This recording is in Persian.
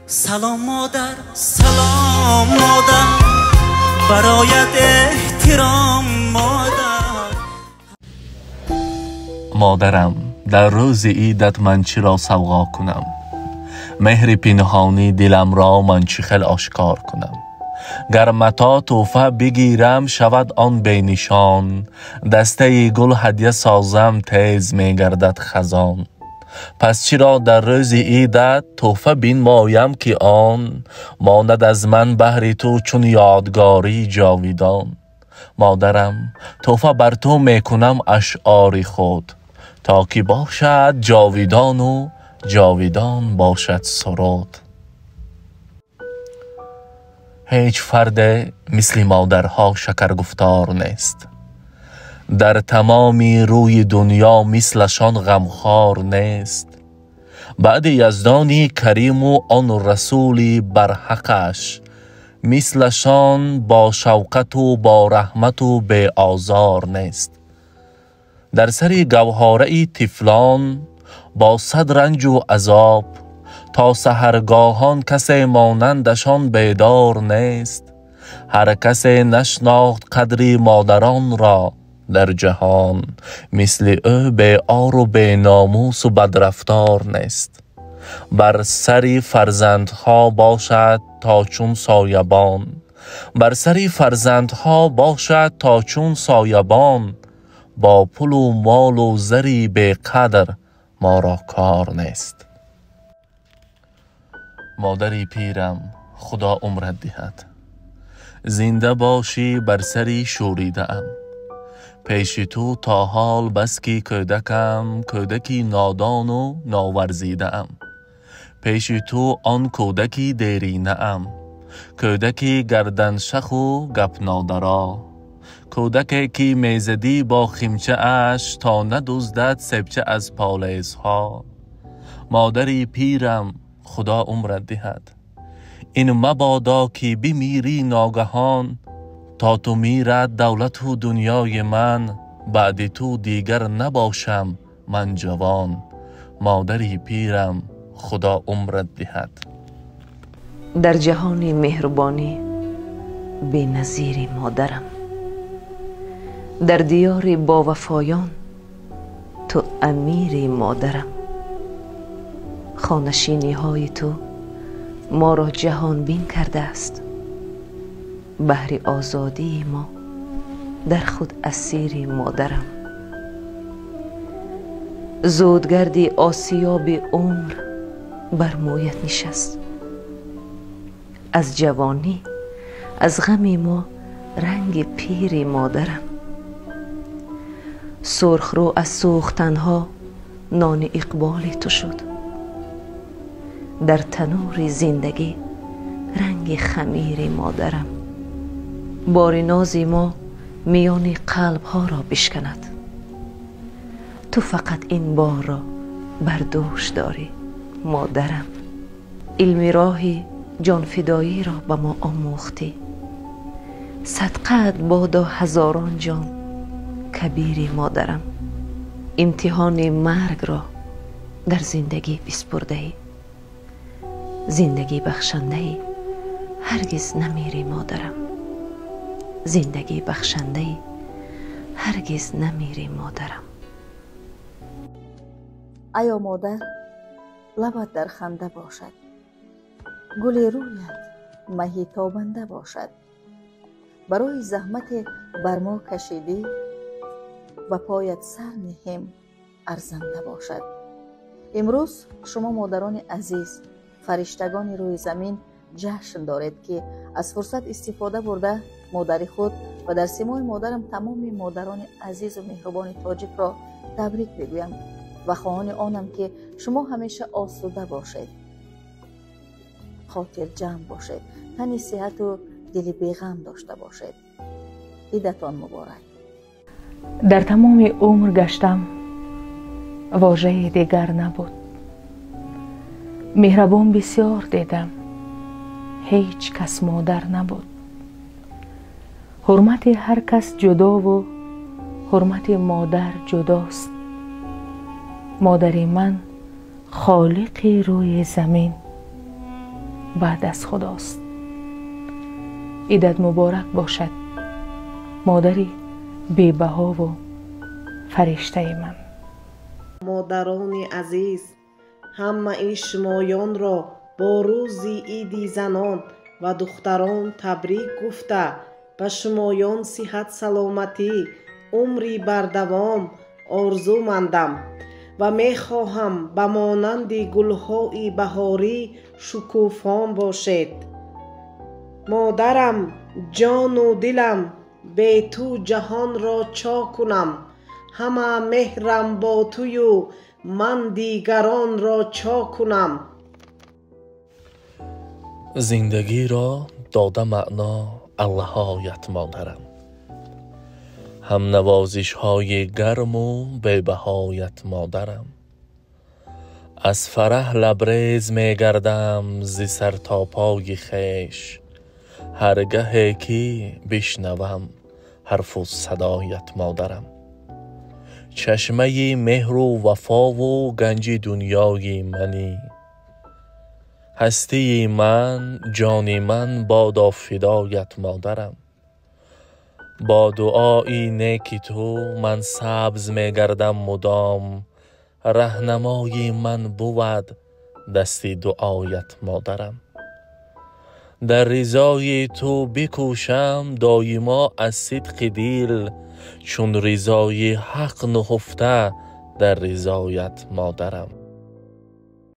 سلام مادر، سلام مادر، برایت احترام مادر. مادرم، در روز عیدت من چی را سوغا کنم؟ مهر پنهانی دلم را من چی خل آشکار کنم؟ گر متا تحفه بگیرم شود آن بی نشان، دسته گل هدیه سازم تیز می گردد خزان. پس چرا در روز عیدت تحفه بنمایم که آن ماند از من بهر تو چون یادگاری جاویدان. مادرم، تحفه بر تو میکنم اشعار خود، تا که باشد جاویدان و جاویدان باشد سرود. هیچ فرد مثل مادرها شکرگفتار نیست، در تمامی روی دنیا مثلشان غمخوار نیست. بعد یزدانی کریم و آن رسولی برحقش، مثلشان با شوقت و با رحمت و بی آزار نیست. در سر گوهاره طفلان با صد رنج و عذاب، تا سحرگاهان کسی مانندشان بیدار نیست. هر کسی نشناخت قدر مادران را در جهان، مثل او بی عار و بی ناموس و بدرفتار نیست. بر سر فرزندها باشد تا چون سایبان، بر سر فرزندها باشد تا چون سایبان. با پول و مال و زری بی قدر ما را کار نیست. مادری پیرم، خدا عمرت دهد، زنده باشی بر سری شوریده ام. پیش تو تا حال بس که کودکم، کودکی نادان و ناورزیده ام. پیش تو آن کودکی دیرینه ام، کودکی گردن شخ و گپ نادرا. کودکی که میزدی با خیمچه اش، تا ندزدد سبچه از پالیزها. مادری پیرم، خدا عمرت دهد، این مبادا که بمیری ناگهان. تا تو میرد دولت و دنیای من، بعد تو دیگر نباشم من جوان. مادری پیرم، خدا عمرت دهد. در جهان مهربانی بی نظیر مادرم، در دیار با وفایان تو امیر مادرم. خانشینی های تو ما را جهان بین کرده است، بهر آزادی ما در خود اسیر مادرم. زودگردی آسیاب عمر بر مویت نشست، از جوانی از غم ما رنگ پیر مادرم. سرخ رو از سوختنها نان اقبال تو شد، در تنور زندگی رنگ خمیر مادرم. بار نازی ما میان قلب ها را بشکند، تو فقط این بار را بر دوش داری مادرم. علم راهی جان فدایی را به ما آموختی، صدقت بادا هزاران جان کبیر مادرم. امتحان مرگ را در زندگی بسپرده ای، زندگی بخشنده ای هرگز نمیری مادرم. زندگی بخشنده ای هرگز نمیری مادرم. ایا مادر، لبت در خنده باشد، گل رویت مهی تابنده باشد. برای زحمت بر ما کشیدی، و پایت سر نهیم ارزنده باشد. امروز شما مادران عزیز، فرشتگان روی زمین جشن دارید که از فرصت استفاده برده مادر خود و در سیمای مادرم تمام مادران عزیز و مهربان تاجیک را تبریک بگویم و خواهان آنم که شما همیشه آسوده باشید، خاطر جمع باشید، تن صحت و دل بیغم داشته باشید. عیدتان مبارک. در تمام عمر گشتم، واژه دیگر نبود. مهربان بسیار دیدم، هیچ کس مادر نبود. حرمت هر کس جدا و حرمت مادر جداست. مادر من خالق روی زمین، بعد از خداست. عیدت مبارک باشد مادری بی‌بها و فرشته من. مادران عزیز، همه شمایان را با روزی عید زنان و دختران تبریک گفته به شمایان صحت سلامتی عمری بردوام آرزو مندم و میخواهم به مانند گلهای بهاری شکوفان باشید. مادرم جان و دلم، بی تو جهان را چا کنم؟ همه مهرم با توی و من دیگران را چا کنم؟ زندگی را داده معنا اللهایت مادرم، هم نوازش های گرم و بی‌بهایت مادرم. از فرح لبریز می گردم ز سر تا پای خویش، هرگهی که بشنوم حرف و صدایت مادرم. چشمه مهر و وفا و گنج دنیای منی، هستی من جان من بادا فدایت مادرم. با دعای نیک تو من سبز می گردم مدام، رهنمای من بود دست دعایت مادرم. در رضای تو بکوشم دایما از صدق دل، چون رضای حق نهفته در رضایت مادرم.